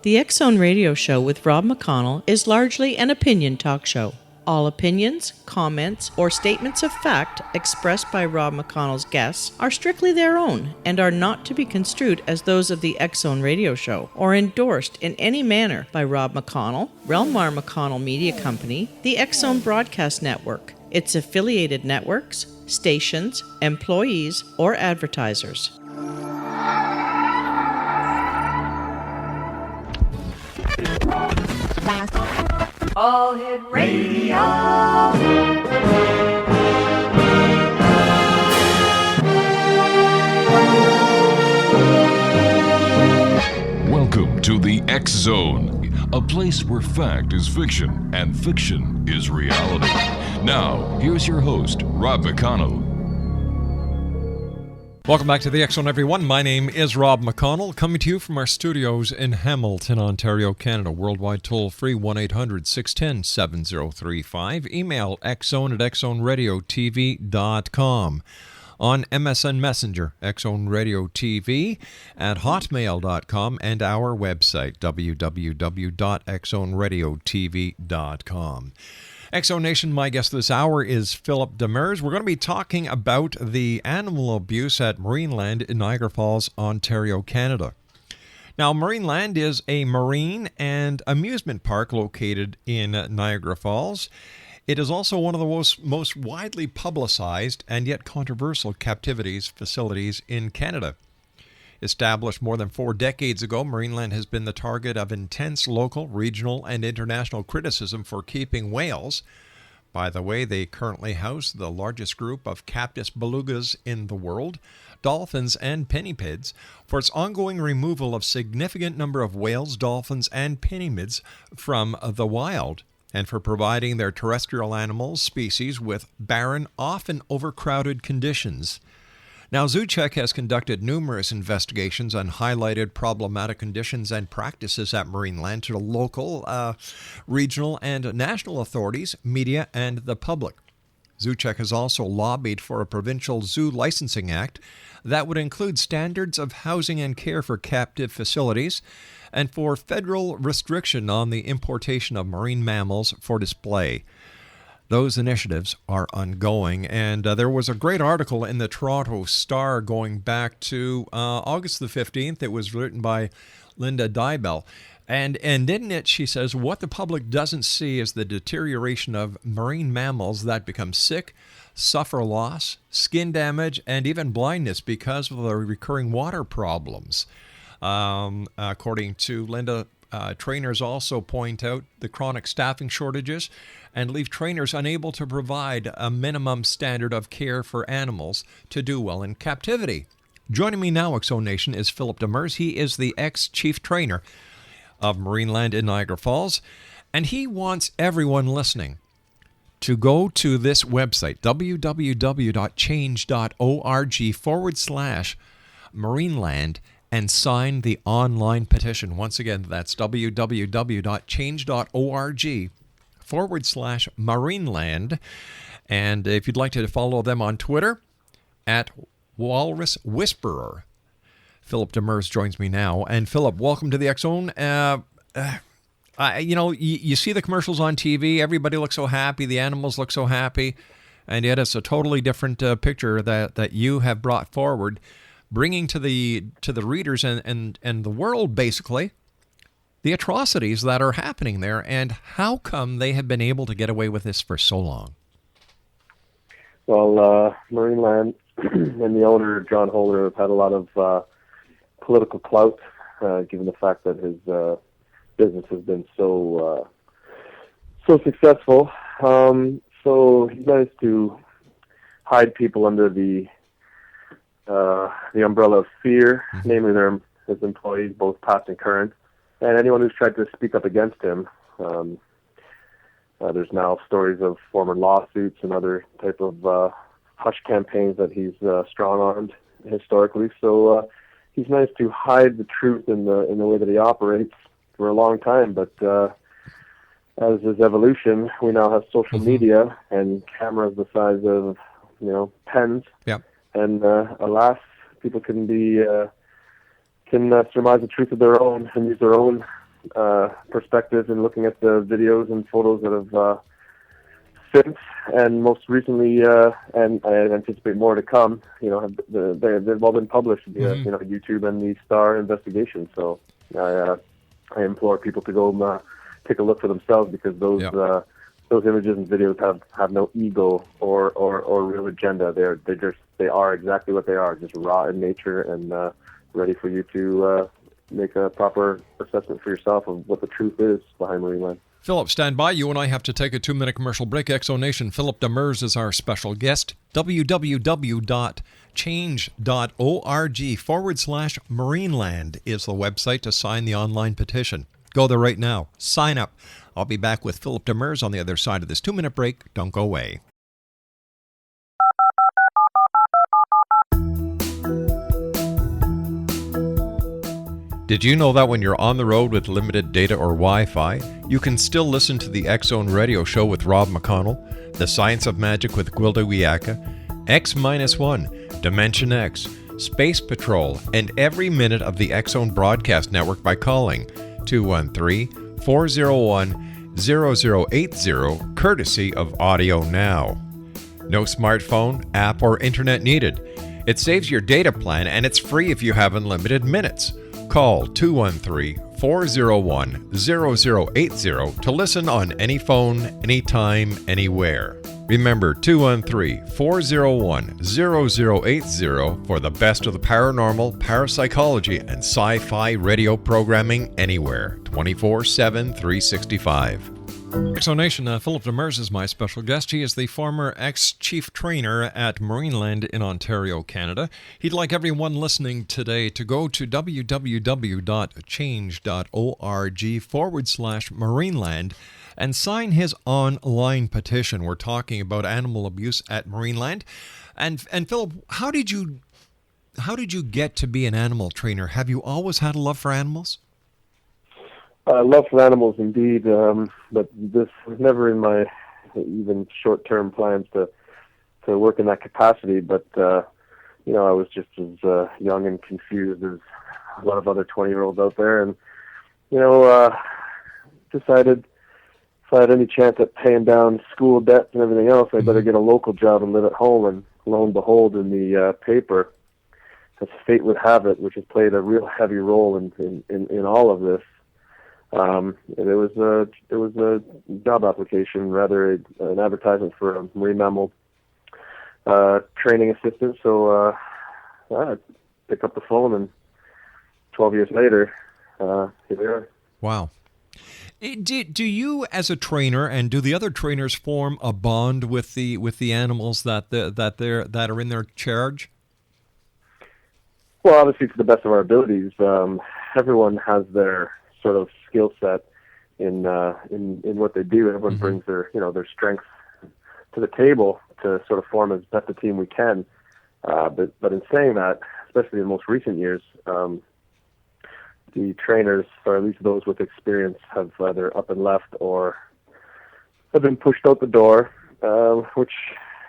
The X Zone Radio Show with Rob McConnell is largely an opinion talk show. All opinions, comments, or statements of fact expressed by Rob McConnell's guests are strictly their own and are not to be construed as those of the X Zone Radio Show or endorsed in any manner by Rob McConnell, Relmar McConnell Media Company, the X Zone Broadcast Network, its affiliated networks, stations, employees, or advertisers. All Hit Radio. Welcome to the X Zone, a place where fact is fiction and fiction is reality. Now, here's your host, Rob McConnell. Welcome back to the X Zone, everyone. My name is Rob McConnell, coming to you from our studios in Hamilton, Ontario, Canada. Worldwide toll-free, 1-800-610-7035. Email xzone@xzoneradiotv.com. On MSN Messenger, xzoneradiotv at hotmail.com, and our website, www.xzoneradiotv.com. X Zone Nation, my guest this hour is Philip Demers. We're going to be talking about the animal abuse at Marineland in Niagara Falls, Ontario, Canada. Now, Marineland is a marine and amusement park located in Niagara Falls. It is also one of the most widely publicized and yet controversial captivity facilities in Canada. Established more than 4 decades ago, Marineland has been the target of intense local, regional, and international criticism for keeping whales. By the way, they currently house the largest group of captive belugas in the world, dolphins, and pinnipeds, for its ongoing removal of significant number of whales, dolphins, and pinnipeds from the wild, and for providing their terrestrial animals species with barren, often overcrowded conditions. Now, ZooCheck has conducted numerous investigations and highlighted problematic conditions and practices at Marineland to the local, regional, and national authorities, media, and the public. ZooCheck has also lobbied for a provincial zoo licensing act that would include standards of housing and care for captive facilities and for federal restriction on the importation of marine mammals for display. Those initiatives are ongoing, and there was a great article in the Toronto Star going back to August the 15th. It was written by Linda Dybel. And in it, she says, what the public doesn't see is the deterioration of marine mammals that become sick, suffer loss, skin damage, and even blindness because of the recurring water problems. According to Linda, trainers also point out the chronic staffing shortages and leave trainers unable to provide a minimum standard of care for animals to do well in captivity. Joining me now, X Zone Nation, is Philip Demers. He is the ex-chief trainer of Marineland in Niagara Falls, and he wants everyone listening to go to this website, www.change.org/Marineland, and sign the online petition. Once again, that's www.change.org/Marineland. And if you'd like to follow them on Twitter, at Walrus Whisperer. Philip Demers joins me now. And Philip, welcome to the X Zone. You see the commercials on TV. Everybody looks so happy. The animals look so happy. And yet it's a totally different picture that you have brought forward, bringing to the readers and the world, basically, the atrocities that are happening there, and how come they have been able to get away with this for so long. Well, Marineland and the owner, John Holder, have had a lot of political clout, given the fact that his business has been so successful. So he managed to hide people under the umbrella of fear, namely his employees, both past and current, and anyone who's tried to speak up against him. There's now stories of former lawsuits and other type of hush campaigns that he's strong-armed historically. So he's managed to hide the truth in the way that he operates for a long time. But as his evolution, we now have social media and cameras the size of pens. Yep. And alas, people can surmise the truth of their own and use their own perspective in looking at the videos and photos that have since, and most recently, and I anticipate more to come. They've all been published via YouTube and the Star investigation. So I implore people to go take a look for themselves, because those images and videos have no ego or real agenda. They are exactly what they are, just raw in nature and ready for you to make a proper assessment for yourself of what the truth is behind Marineland. Philip, stand by. You and I have to take a 2-minute commercial break. Exonation, Philip Demers is our special guest. www.change.org/Marineland is the website to sign the online petition. Go there right now. Sign up. I'll be back with Philip Demers on the other side of this 2-minute break. Don't go away. Did you know that when you're on the road with limited data or Wi-Fi, you can still listen to the X-Zone Radio Show with Rob McConnell, The Science of Magic with Gwilda Wiyaka, X-1, Dimension X, Space Patrol, and every minute of the X-Zone broadcast network by calling 213-401-0080, courtesy of Audio Now. No smartphone, app, or internet needed. It saves your data plan, and it's free if you have unlimited minutes. Call 213-401-0080 to listen on any phone, anytime, anywhere. Remember, 213-401-0080 for the best of the paranormal, parapsychology, and sci-fi radio programming anywhere, 24/7, 365. Exonation, Philip Demers is my special guest. He is the former ex-chief trainer at Marineland in Ontario, Canada. He'd like everyone listening today to go to www.change.org/Marineland and sign his online petition. We're talking about animal abuse at Marineland. And Philip, how did you get to be an animal trainer? Have you always had a love for animals? Love for animals, indeed, but this was never in my even short-term plans to work in that capacity. But I was just as young and confused as a lot of other 20-year-olds out there, and decided if I had any chance at paying down school debts and everything else, I better get a local job and live at home. And lo and behold, in the paper, as fate would have it, which has played a real heavy role in all of this. It was a job application, rather an advertisement for a marine mammal training assistant. So I picked up the phone, and 12 years later, here we are. Wow. Do you, as a trainer, and do the other trainers form a bond with the animals that are in their charge? Well, obviously, to the best of our abilities, everyone has their sort of skill set in what they do. Everyone brings their strengths to the table to sort of form as best a team we can. But in saying that, especially in the most recent years, the trainers, or at least those with experience, have either up and left or have been pushed out the door. Which,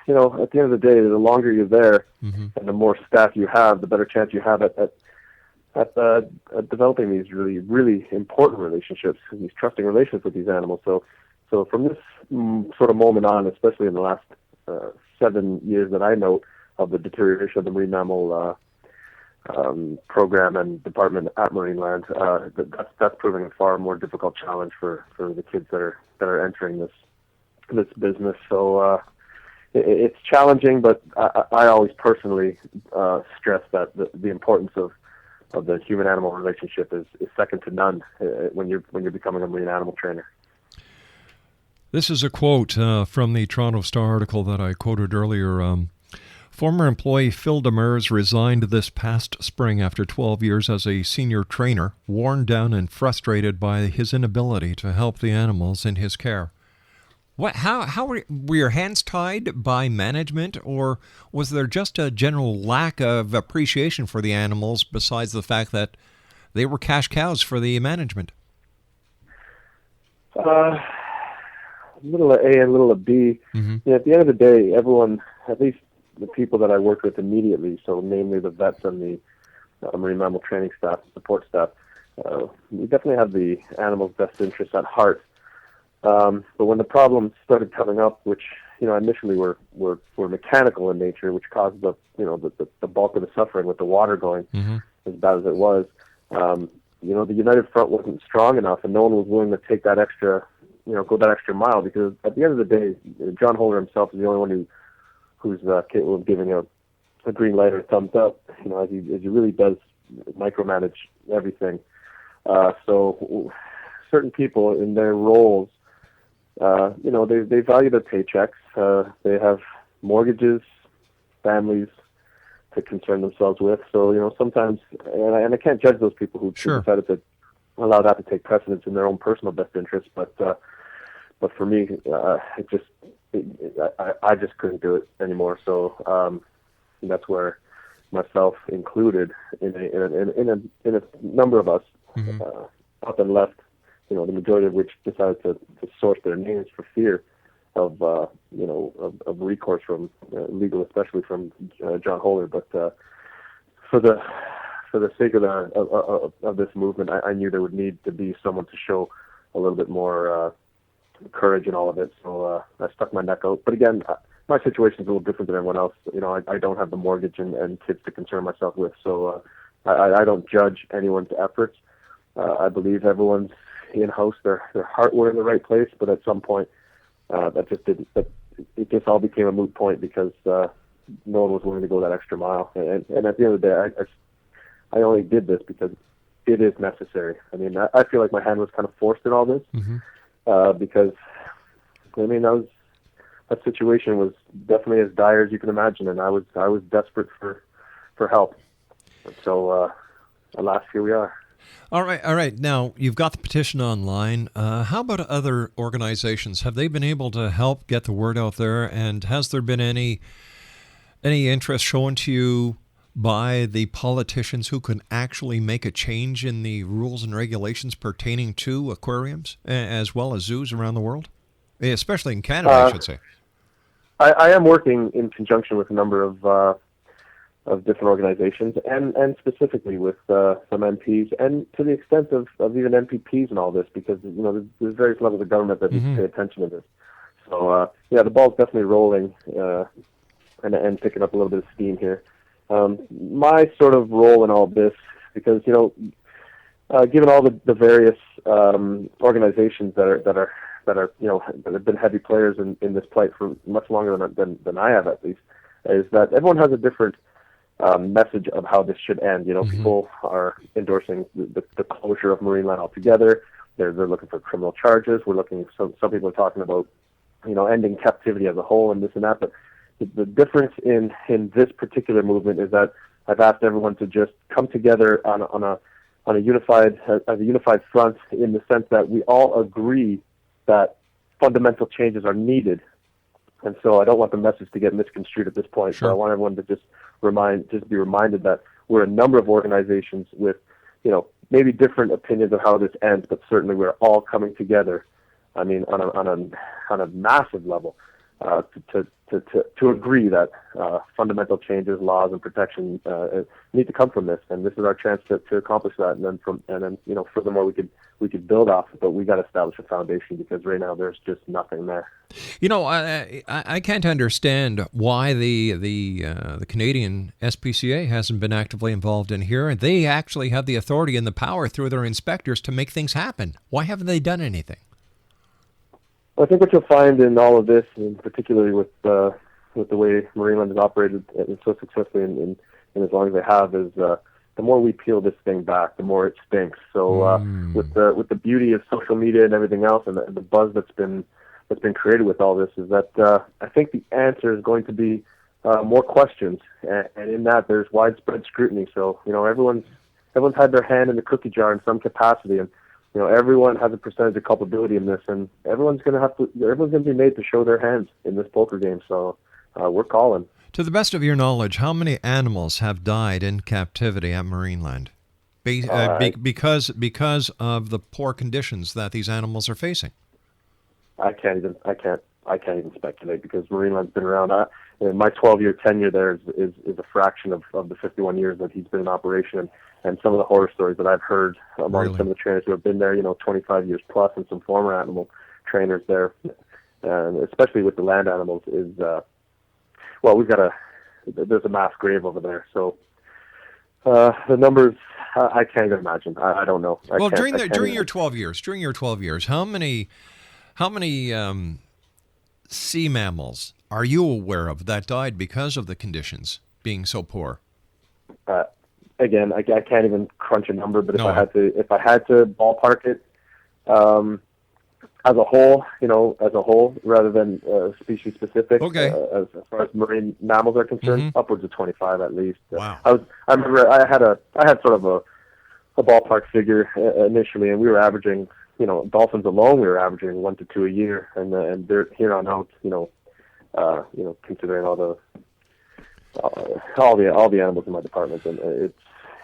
at the end of the day, the longer you're there and the more staff you have, the better chance you have at developing these really, really important relationships, these trusting relationships with these animals. So from this sort of moment on, especially in the last 7 years that I know of the deterioration of the marine mammal program and department at Marineland, that's proving a far more difficult challenge for the kids that are entering this business. So it's challenging, but I always personally stress that the importance of the human-animal relationship is second to none when you're becoming a marine animal trainer. This is a quote from the Toronto Star article that I quoted earlier. Former employee Phil Demers resigned this past spring after 12 years as a senior trainer, worn down and frustrated by his inability to help the animals in his care. How were your hands tied by management, or was there just a general lack of appreciation for the animals besides the fact that they were cash cows for the management? A little of A and a little of B. At the end of the day, everyone, at least the people that I worked with immediately, so namely the vets and the marine mammal training staff, support staff, we definitely have the animal's best interests at heart. But when the problems started coming up, which initially were mechanical in nature, which caused the bulk of the suffering with the water going as bad as it was, the United Front wasn't strong enough, and no one was willing to take that extra, go that extra mile, because at the end of the day, John Holder himself is the only one who's capable of giving a green light or a thumbs up, as he really does micromanage everything. So certain people in their roles, they value their paychecks. They have mortgages, families to concern themselves with. So, sometimes, and I can't judge those people who decided to allow that to take precedence in their own personal best interests. But for me, I just couldn't do it anymore. So that's where myself included in a number of us up and left, the majority of which decided to source their names for fear of recourse from legal, especially from John Holder. But for the sake of this movement, I knew there would need to be someone to show a little bit more courage in all of it. So I stuck my neck out. But again, my situation is a little different than everyone else. I don't have the mortgage and kids to concern myself with. So I don't judge anyone's efforts. I believe everyone's in-house, their heart were in the right place, but at some point it just all became a moot point because no one was willing to go that extra mile. And at the end of the day, I only did this because it is necessary. I mean, I feel like my hand was kind of forced in all this because, that situation was definitely as dire as you can imagine, and I was desperate for help. So, alas, here we are. All right. Now, you've got the petition online. How about other organizations? Have they been able to help get the word out there? And has there been any interest shown to you by the politicians who can actually make a change in the rules and regulations pertaining to aquariums as well as zoos around the world? Especially in Canada, I should say. I am working in conjunction with a number of different organizations, and specifically with some MPs, and to the extent of even MPPs and all this, because there's various levels of government that need to pay attention to this. So the ball's definitely rolling and picking up a little bit of steam here. My sort of role in all this, because given all the various organizations that have been heavy players in this plight for much longer than I have, at least, is that everyone has a different message of how this should end. People are endorsing the closure of Marineland altogether. They're looking for criminal charges. Some people are talking about ending captivity as a whole and this and that. But the difference in this particular movement is that I've asked everyone to just come together on a unified front, in the sense that we all agree that fundamental changes are needed. And so I don't want the message to get misconstrued at this point. Sure. So I want everyone to just be reminded that we're a number of organizations with, maybe different opinions of how this ends, but certainly we're all coming together. I mean, on a massive level, to agree that fundamental changes, laws, and protection need to come from this, and this is our chance to accomplish that. And then furthermore, we could build off it, but we got to establish a foundation, because right now there's just nothing there. I can't understand why the Canadian SPCA hasn't been actively involved in here, and they actually have the authority and the power through their inspectors to make things happen. Why haven't they done anything? I think what you'll find in all of this, and particularly with the way Marineland has operated so successfully and as long as they have, is the more we peel this thing back, the more it stinks. So with the beauty of social media and everything else, and the buzz that's been created with all this, is that I think the answer is going to be more questions, and in that there's widespread scrutiny. So everyone's had their hand in the cookie jar in some capacity, and everyone has a percentage of culpability in this, and everyone's going to be made to show their hands in this poker game. So we're calling. To the best of your knowledge, how many animals have died in captivity at Marineland because of the poor conditions that these animals are facing? I can't even speculate, because Marineland's been around. my 12-year tenure there is a fraction of the 51 years that he's been in operation, and some of the horror stories that I've heard among some of the trainers who have been there, 25 years plus, and some former animal trainers there, and especially with the land animals, is there's a mass grave over there. So the numbers, I can't even imagine. I don't know. During your 12 years, how many sea mammals are you aware of that died because of the conditions being so poor? Again, I can't even crunch a number, but if I had to ballpark it, as a whole, rather than species specific, okay. As far as marine mammals are concerned, upwards of 25 at least. Wow. I remember I had sort of a ballpark figure initially, and we were averaging, dolphins alone, we were averaging 1 to 2 a year, and they're here on out, considering all the animals in my department, and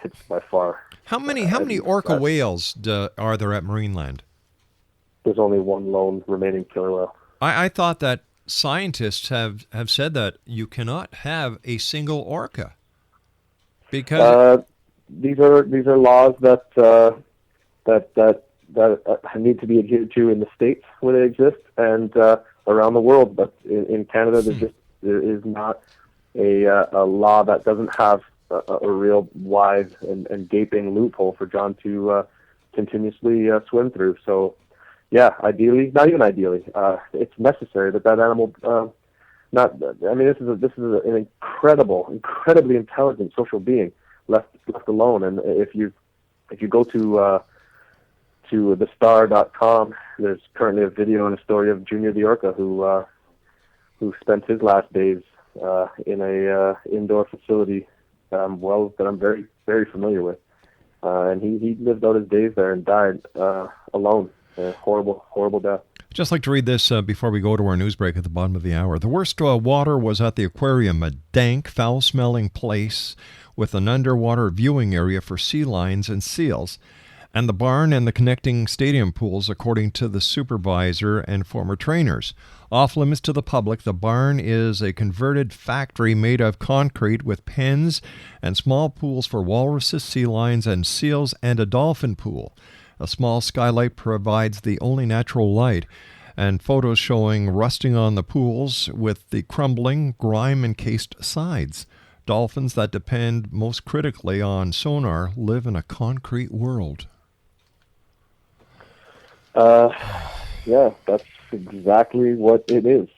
it's by far. How many orca whales are there at Marineland? There's only one lone remaining killer whale. I thought that scientists have said that you cannot have a single orca because these are laws that need to be adhered to in the states where they exist and around the world. But in Canada, there is not a law that doesn't have a real wide and gaping loophole for John to continuously swim through. So. Yeah, ideally, not even ideally, it's necessary that animal. This is an incredibly intelligent social being left alone. And if you go to thestar.com, there's currently a video and a story of Junior the orca who spent his last days in a indoor facility, that I'm very, very familiar with, and he lived out his days there and died alone. Horrible death. Just like to read this before we go to our news break at the bottom of the hour. The worst water was at the aquarium, a dank, foul-smelling place with an underwater viewing area for sea lions and seals, and the barn and the connecting stadium pools, according to the supervisor and former trainers. Off limits to the public, the barn is a converted factory made of concrete with pens and small pools for walruses, sea lions, and seals, and a dolphin pool. A small skylight provides the only natural light, and photos showing rusting on the pools with the crumbling, grime-encased sides. Dolphins that depend most critically on sonar live in a concrete world. Yeah, that's exactly what it is.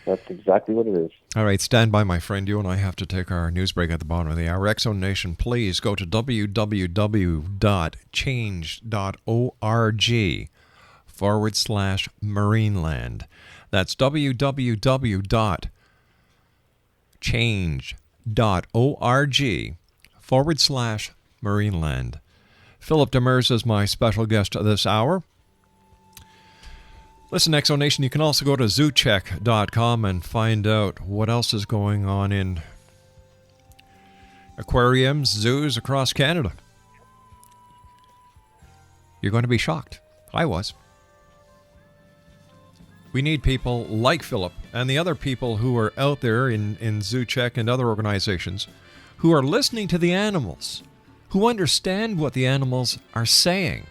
That's exactly what it is. All right, stand by, my friend. You and I have to take our news break at the bottom of the hour. X-Zone Nation, please go to www.change.org/Marineland. That's www.change.org/Marineland. Philip Demers is my special guest this hour. Listen, X-Zone Nation, you can also go to zoocheck.com and find out what else is going on in aquariums, zoos across Canada. You're going to be shocked. I was. We need people like Philip and the other people who are out there in ZooCheck and other organizations who are listening to the animals, who understand what the animals are saying,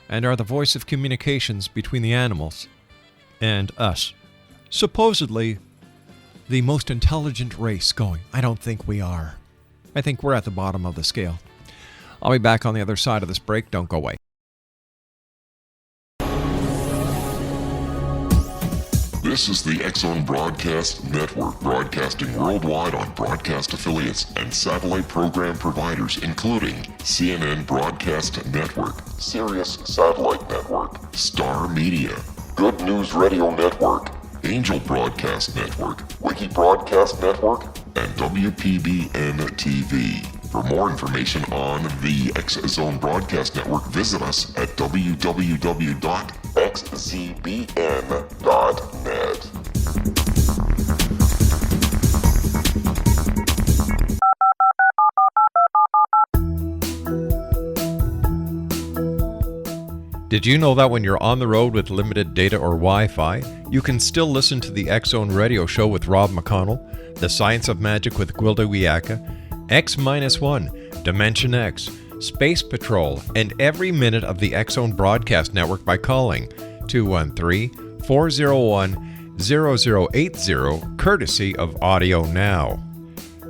and are the voice of communications between the animals and us. Supposedly, the most intelligent race going. I don't think we are. I think we're at the bottom of the scale. I'll be back on the other side of this break. Don't go away. This is the X-Zone Broadcast Network, broadcasting worldwide on broadcast affiliates and satellite program providers, including CNN Broadcast Network, Sirius Satellite Network, Star Media, Good News Radio Network, Angel Broadcast Network, Wiki Broadcast Network, and WPBN TV. For more information on the X-Zone Broadcast Network, visit us at www.xzbn.net. Did you know that when you're on the road with limited data or Wi-Fi, you can still listen to the X-Zone Radio Show with Rob McConnell, The Science of Magic with Gwilda Wiyaka, X-1, Dimension X, Space Patrol, and every minute of the X-Zone Broadcast Network by calling 213-401-0080, courtesy of Audio Now.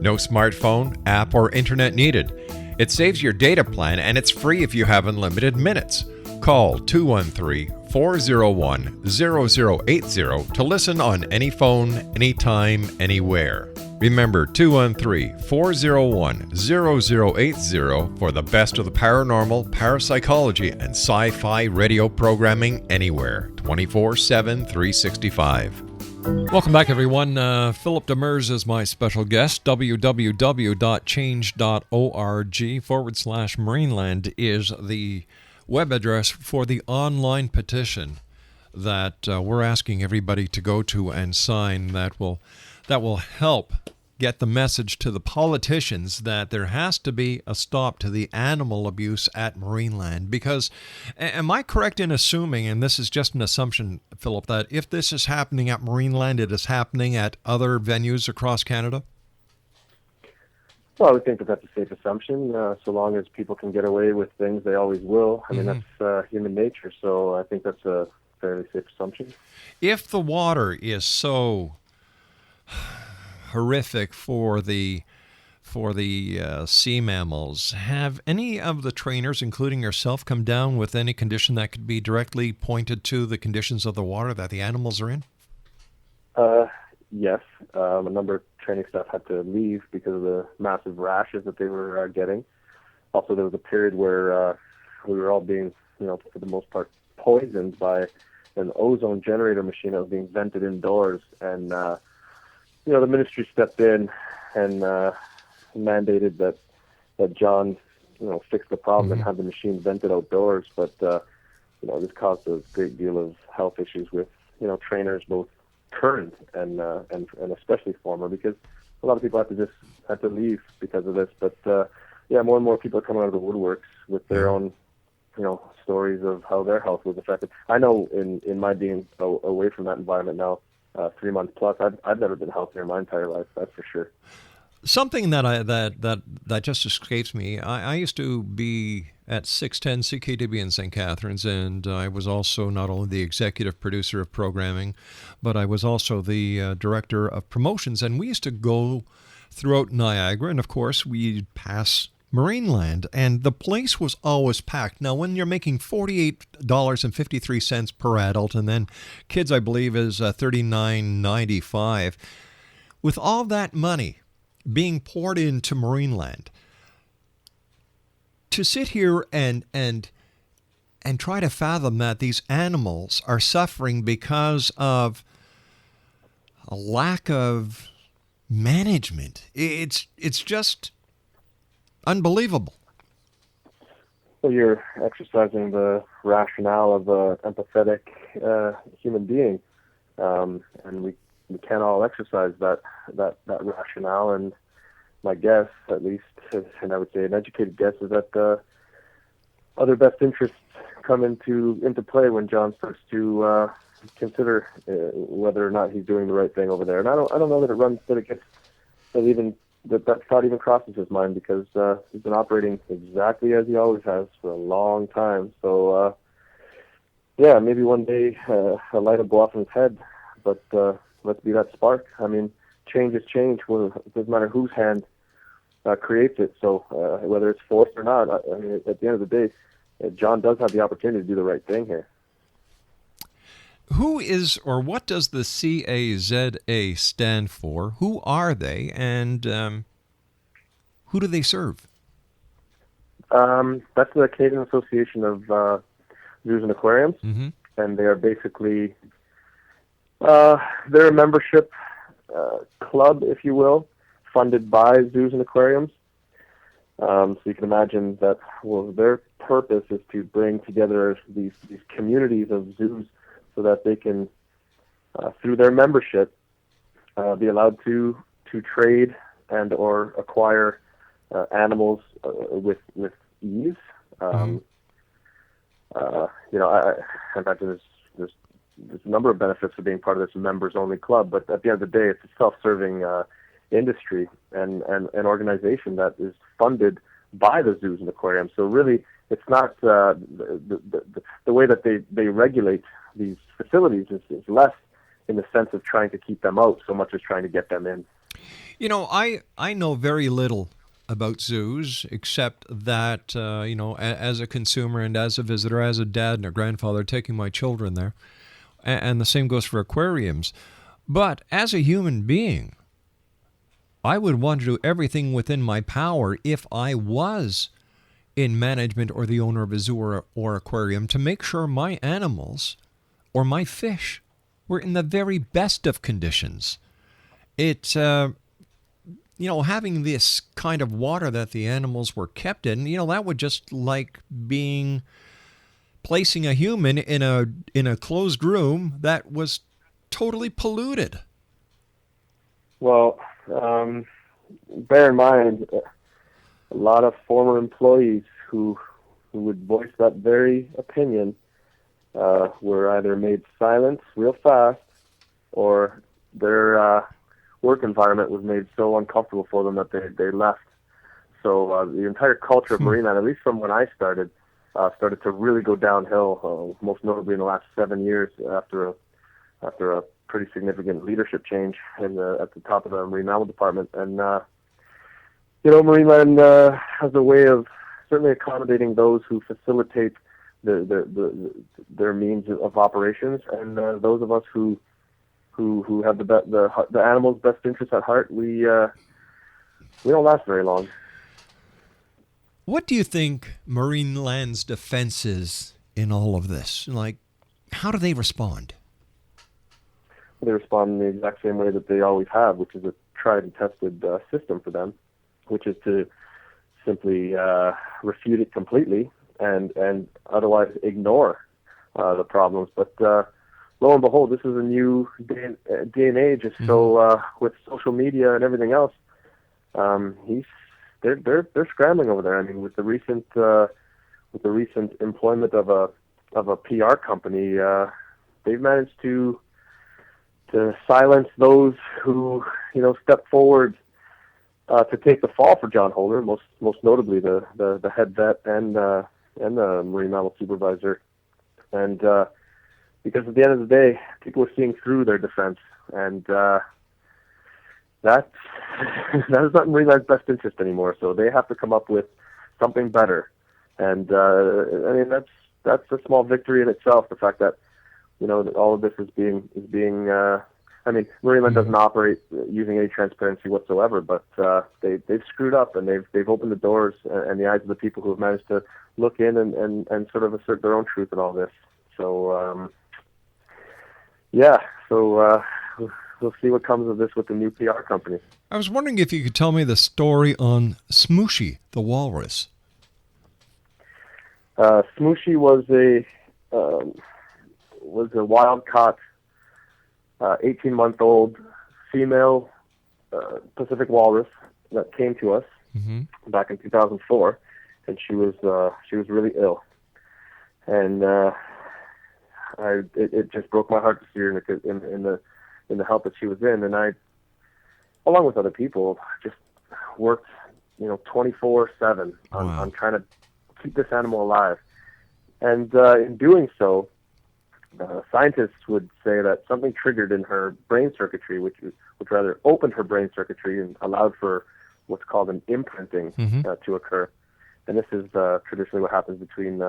No smartphone, app, or internet needed. It saves your data plan, and it's free if you have unlimited minutes. Call 213-401-0080 to listen on any phone, anytime, anywhere. Remember, 213-401-0080 for the best of the paranormal, parapsychology, and sci-fi radio programming anywhere, 24/7, 365. Welcome back, everyone. Philip Demers is my special guest. www.change.org/Marineland is the web address for the online petition that we're asking everybody to go to and sign. That will help get the message to the politicians that there has to be a stop to the animal abuse at Marineland. Because, am I correct in assuming, and this is just an assumption, Philip, that if this is happening at Marineland, it is happening at other venues across Canada? Well, I would think that that's a safe assumption. So long as people can get away with things, they always will. I mean, that's human nature, so I think that's a fairly safe assumption. If the water is so horrific for the sea mammals, have any of the trainers, including yourself, come down with any condition that could be directly pointed to the conditions of the water that the animals are in? Yes. A number of training staff had to leave because of the massive rashes that they were getting. Also, there was a period where we were all being, for the most part, poisoned by an ozone generator machine that was being vented indoors. And, the ministry stepped in and mandated that John, fix the problem and have the machine vented outdoors. But, this caused a great deal of health issues with, trainers, both current and especially former, because a lot of people had to leave because of this. But more and more people are coming out of the woodworks with their own stories of how their health was affected. I know in my being away from that environment now 3 months plus, I've never been healthier in my entire life, that's for sure. Something that just escapes me. I used to be at 610 CKDB in St. Catharines, and I was also not only the executive producer of programming, but I was also the director of promotions. And we used to go throughout Niagara, and of course we'd pass Marineland, and the place was always packed. Now, when you're making $48.53 per adult, and then kids, I believe, is $39.95, with all that money being poured into Marineland, to sit here and try to fathom that these animals are suffering because of a lack of management, it's just unbelievable. Well, you're exercising the rationale of an empathetic human being, and we can't all exercise that rationale. And my guess, at least, and I would say an educated guess, is that other best interests come into play when John starts to consider whether or not he's doing the right thing over there. And I don't know that that thought even crosses his mind, because he's been operating exactly as he always has for a long time. So maybe one day a light will go off in his head, but let's be that spark. I mean, change is change. Well, it doesn't matter whose hand creates it. So whether it's forced or not, I mean, at the end of the day, John does have the opportunity to do the right thing here. Who is, or what does the CAZA stand for? Who are they, and who do they serve? That's the Canadian Association of Zoos and Aquariums, and they are basically they're a membership club, if you will, funded by zoos and aquariums. So you can imagine that, their purpose is to bring together these communities of zoos so that they can, through their membership, be allowed to trade and or acquire animals with ease. I imagine there's a number of benefits of being part of this members-only club, but at the end of the day, it's a self-serving industry and an organization that is funded by the zoos and aquariums. So really, it's not the way that they regulate these facilities is less in the sense of trying to keep them out so much as trying to get them in. I know very little about zoos except that, as a consumer and as a visitor, as a dad and a grandfather taking my children there, and the same goes for aquariums. But as a human being, I would want to do everything within my power if I was in management or the owner of a zoo or aquarium to make sure my animals or my fish were in the very best of conditions. It's, having this kind of water that the animals were kept in, that would just like placing a human in a closed room that was totally polluted. Well, bear in mind, a lot of former employees who would voice that very opinion were either made silent real fast, or their work environment was made so uncomfortable for them that they left. So the entire culture of Marineland, at least from when I started to really go downhill. Most notably in the last 7 years after a pretty significant leadership change at the top of the marine mammal department. And Marineland has a way of certainly accommodating those who facilitate their means of operations, and those of us who have the animal's best interests at heart. We don't last very long. What do you think Marineland's defense is in all of this? Like, how do they respond? They respond in the exact same way that they always have, which is a tried and tested system for them, which is to simply refute it completely and otherwise ignore the problems. But lo and behold, this is a new day and age. So with social media and everything else, they're scrambling over there. I mean, with the recent employment of a PR company, they've managed to silence those who step forward to take the fall for John Holder, most notably the head vet and the marine mammal supervisor. And because at the end of the day, people are seeing through their defense, and that is not in Marineland's best interest anymore. So they have to come up with something better. And that's a small victory in itself. The fact that that all of this is being. Marineland doesn't operate using any transparency whatsoever, but they've screwed up, and they've opened the doors and the eyes of the people who have managed to look in and sort of assert their own truth in all this. So we'll see what comes of this with the new PR company. I was wondering if you could tell me the story on Smooshy, the walrus. Smooshy was a wild-caught 18-month-old female Pacific walrus that came to us back in 2004, and she was really ill, and it just broke my heart to see her in the health that she was in, and I, along with other people, just worked 24/7 on trying to keep this animal alive, and in doing so, scientists would say that something triggered in her brain circuitry, which rather opened her brain circuitry and allowed for what's called an imprinting to occur. And this is traditionally what happens between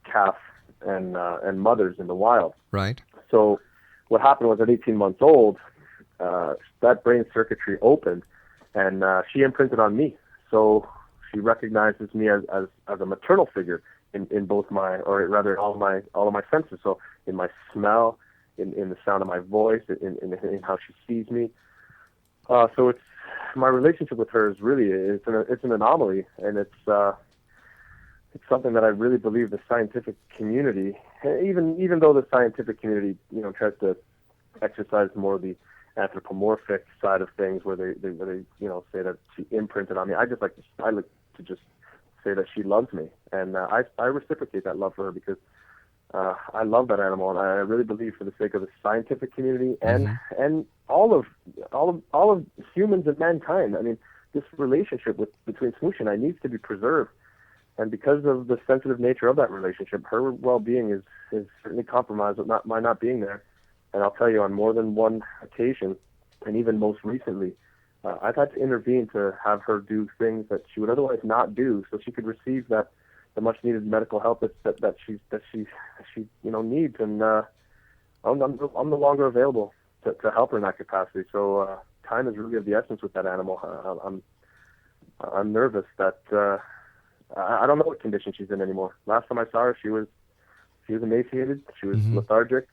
calf and mothers in the wild. Right. So what happened was at 18 months old, that brain circuitry opened, and she imprinted on me. So she recognizes me as a maternal figure in both all of my senses. So in my smell, in the sound of my voice, in how she sees me. So it's my relationship with her is really it's an anomaly, and it's something that I really believe the scientific community, even though the scientific community tries to exercise more of the anthropomorphic side of things, where they say that she imprinted on me. I like to just say that she loves me, and I reciprocate that love for her, because I love that animal, and I really believe, for the sake of the scientific community and all of humans and mankind, I mean, this relationship between Smoosh and I needs to be preserved. And because of the sensitive nature of that relationship, her well-being is certainly compromised by not being there. And I'll tell you, on more than one occasion, and even most recently, I've had to intervene to have her do things that she would otherwise not do, so she could receive the much-needed medical help that she needs. And I'm no longer available to help her in that capacity. So time is really of the essence with that animal. I'm nervous that I don't know what condition she's in anymore. Last time I saw her, she was emaciated. She was lethargic.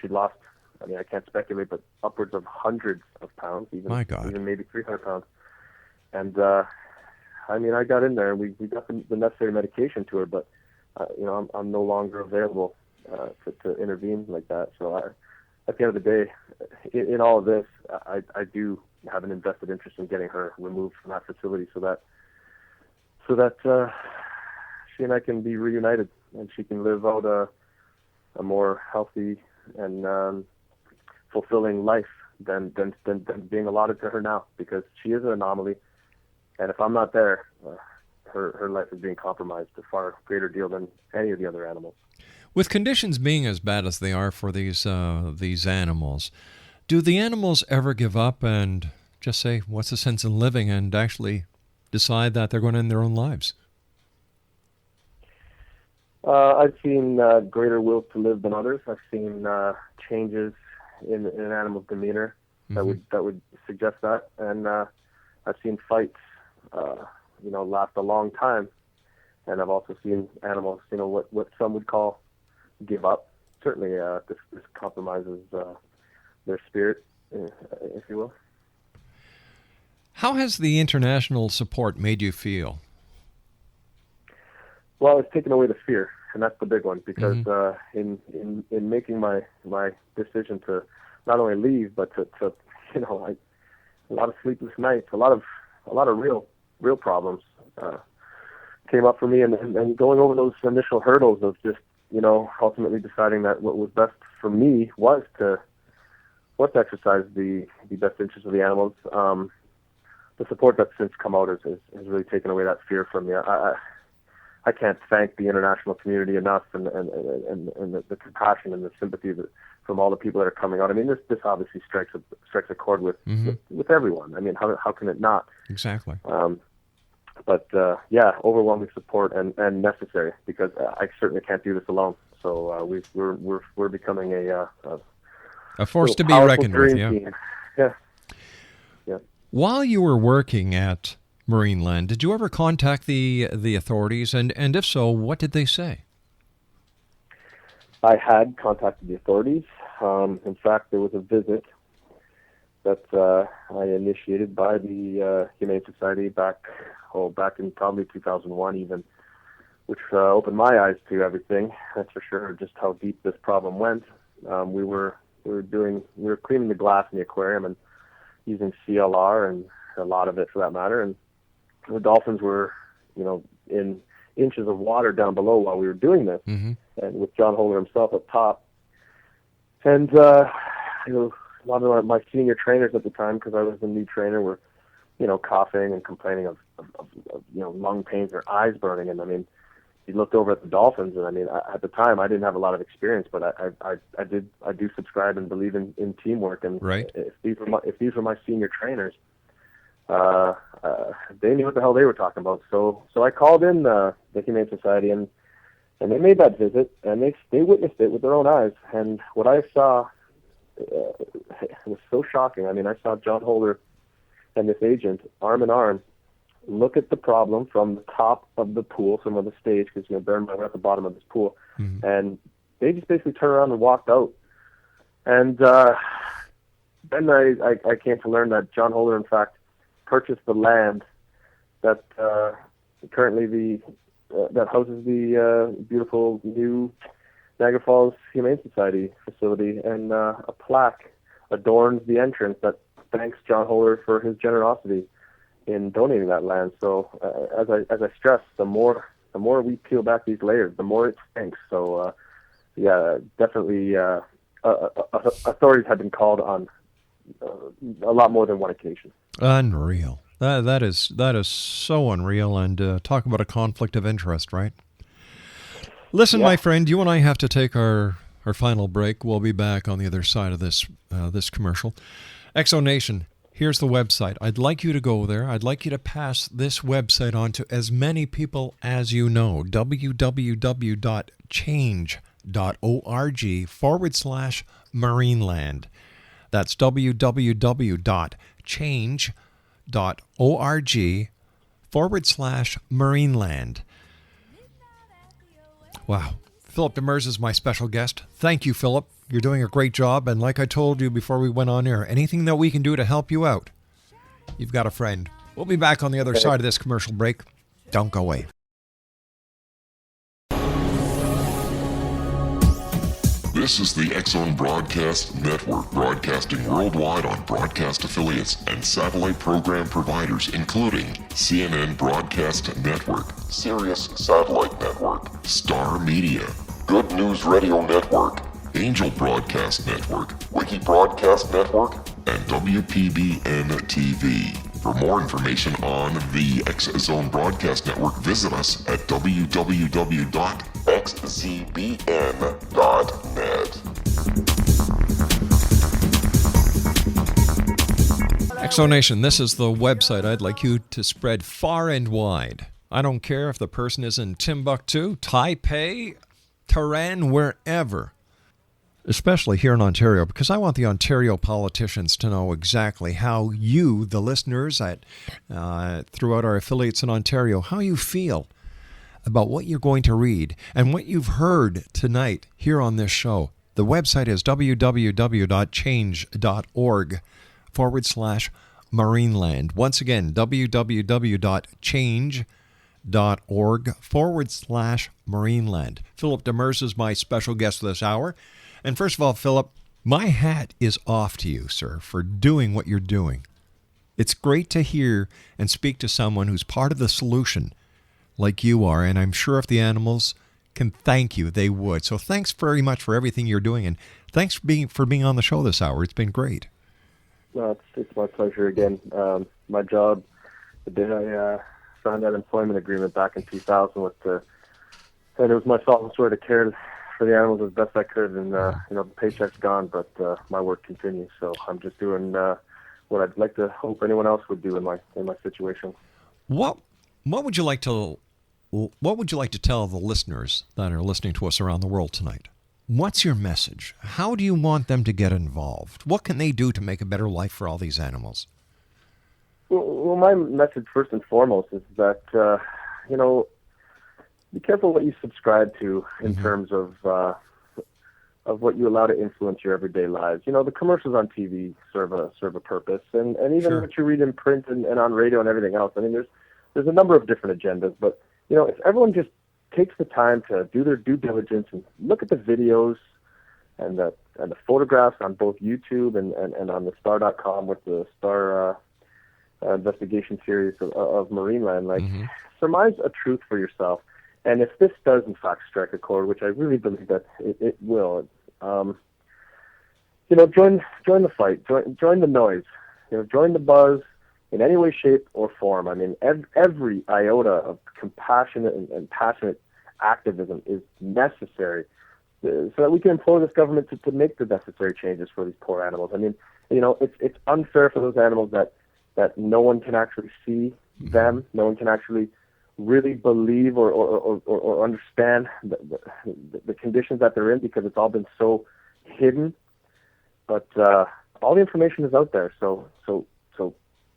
She'd lost, I mean, I can't speculate, but upwards of hundreds of pounds, even maybe 300 pounds. And I mean, I got in there and we got the necessary medication to her, but I'm no longer available to intervene like that. So at the end of the day, in all of this, I do have an invested interest in getting her removed from that facility so that she and I can be reunited and she can live out a more healthy and fulfilling life than being allotted to her now, because she is an anomaly, and if I'm not there, her life is being compromised a far greater deal than any of the other animals. With conditions being as bad as they are for these animals, do the animals ever give up and just say, what's the sense in living, and actually decide that they're going to end their own lives? I've seen greater will to live than others. I've seen changes in an animal's demeanor that would suggest that, and I've seen fights, last a long time, and I've also seen animals, what some would call give up. Certainly, this compromises their spirit, if you will. How has the international support made you feel? Well, it's taken away the fear, and that's the big one, because in making my decision to not only leave, but to a lot of sleepless nights, a lot of real problems came up for me, and going over those initial hurdles of just ultimately deciding that what was best for me was to exercise the best interests of the animals. The support that's since come out has really taken away that fear from me. I can't thank the international community enough, and the compassion and the sympathy from all the people that are coming out. I mean, this obviously strikes a chord with everyone. I mean, how can it not? Exactly. But overwhelming support and necessary, because I certainly can't do this alone. So we're becoming a force to be reckoned with. Yeah. While you were working at Marineland, did you ever contact the authorities? And if so, what did they say? I had contacted the authorities. In fact, there was a visit that I initiated by the Humane Society back in probably 2001 even, which opened my eyes to everything, that's for sure, just how deep this problem went. We were cleaning the glass in the aquarium and using CLR, and a lot of it for that matter, and the dolphins were, in inches of water down below while we were doing this, and with John Holder himself up top. And a lot of my senior trainers at the time, because I was the new trainer, were, coughing and complaining of lung pains or eyes burning. And I mean, he looked over at the dolphins, and I mean, at the time I didn't have a lot of experience, but I do subscribe and believe in teamwork. And right. if these were my senior trainers, they knew what the hell they were talking about. So I called in the Humane Society, and they made that visit, and they witnessed it with their own eyes. And what I saw was so shocking. I mean, I saw John Holder and this agent arm in arm look at the problem from the top of the pool, some of the stage, because bear in mind we're at the bottom of this pool, and they just basically turned around and walked out. And then I came to learn that John Holder, in fact, purchased the land that currently that houses the beautiful new Niagara Falls Humane Society facility, and a plaque adorns the entrance that thanks John Holder for his generosity in donating that land. So as I stress, the more we peel back these layers, the more it stinks. So yeah, definitely authorities have been called on a lot more than one occasion. Unreal. That is so unreal. And talk about a conflict of interest, right? Listen, Yeah. my friend, you and I have to take our final break. We'll be back on the other side of this commercial. Exonation, here's the website. I'd like you to go there. I'd like you to pass this website on to as many people as you know. www.change.org/Marineland. That's www.change.org/Marineland. Wow. Philip Demers is my special guest. Thank you, Philip. You're doing a great job. And like I told you before we went on air, anything that we can do to help you out, you've got a friend. We'll be back on the other side of this commercial break. Don't go away. This is the X-Zone Broadcast Network, broadcasting worldwide on broadcast affiliates and satellite program providers, including CNN Broadcast Network, Sirius Satellite Network, Star Media, Good News Radio Network, Angel Broadcast Network, Wiki Broadcast Network, and WPBN TV. For more information on the X-Zone Broadcast Network, visit us at www.xzbn.net. Exonation, this is the website I'd like you to spread far and wide. I don't care if the person is in Timbuktu, Taipei, Tehran, wherever. Especially here in Ontario, because I want the Ontario politicians to know exactly how you, the listeners throughout our affiliates in Ontario, how you feel about what you're going to read and what you've heard tonight here on this show. The website is www.change.org/Marineland. Once again, www.change.org/Marineland. Philip Demers is my special guest this hour. And first of all, Philip, my hat is off to you, sir, for doing what you're doing. It's great to hear and speak to someone who's part of the solution like you are, and I'm sure if the animals can thank you, they would. So thanks very much for everything you're doing, and thanks for being on the show this hour. It's been great. No, it's my pleasure again. My job, the day I signed that employment agreement back in 2000 and it was my solemn swear to care for the animals as best I could, and the paycheck's gone, but my work continues. So I'm just doing what I'd like to hope anyone else would do in my situation. What would you like to tell the listeners that are listening to us around the world tonight? What's your message? How do you want them to get involved? What can they do to make a better life for all these animals? Well, my message first and foremost is that be careful what you subscribe to in terms of what you allow to influence your everyday lives. The commercials on TV serve a purpose, and even Sure. what you read in print and on radio and everything else. I mean, there's a number of different agendas, but if everyone just takes the time to do their due diligence and look at the videos and the photographs on both YouTube and on the star.com with the Star investigation series of Marineland, surmise a truth for yourself. And if this does, in fact, strike a chord, which I really believe that it will, join the fight, join the noise, join the buzz in any way, shape, or form. I mean, every iota of compassionate and passionate activism is necessary so that we can implore this government to make the necessary changes for these poor animals. I mean, it's unfair for those animals that no one can actually see them, no one can actually really believe or understand the conditions that they're in, because it's all been so hidden. But all the information is out there, so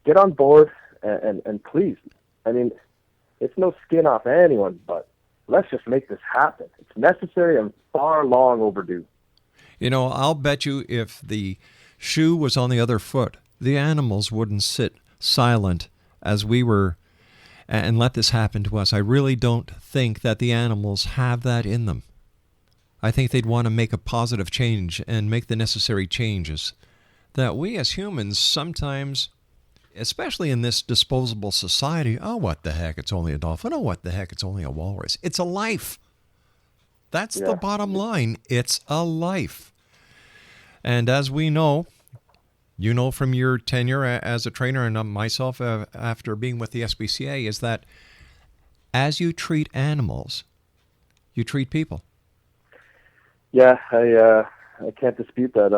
get on board and please. I mean, it's no skin off anyone, but let's just make this happen. It's necessary and far long overdue. I'll bet you if the shoe was on the other foot, the animals wouldn't sit silent as we were and let this happen to us. I really don't think that the animals have that in them. I think they'd want to make a positive change and make the necessary changes that we as humans sometimes, especially in this disposable society, oh, what the heck, it's only a dolphin. Oh, what the heck, it's only a walrus. It's a life. That's the bottom line. It's a life. And as we know, you know from your tenure as a trainer and myself after being with the SPCA, is that as you treat animals, you treat people. Yeah, I can't dispute that.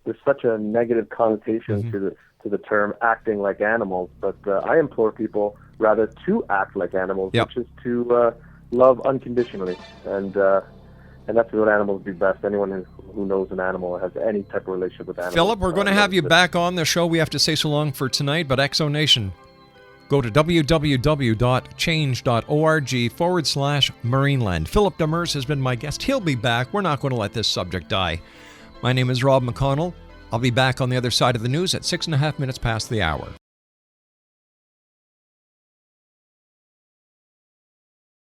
There's such a negative connotation to the term acting like animals, but I implore people rather to act like animals, which is to love unconditionally, and that's what animals do best. Anyone who knows an animal has any type of relationship with animals. Philip, we're going to have you back on the show. We have to say so long for tonight, but Exo Nation, go to www.change.org/Marineland. Philip Demers has been my guest. He'll be back. We're not going to let this subject die. My name is Rob McConnell. I'll be back on the other side of the news at 6.5 minutes past the hour.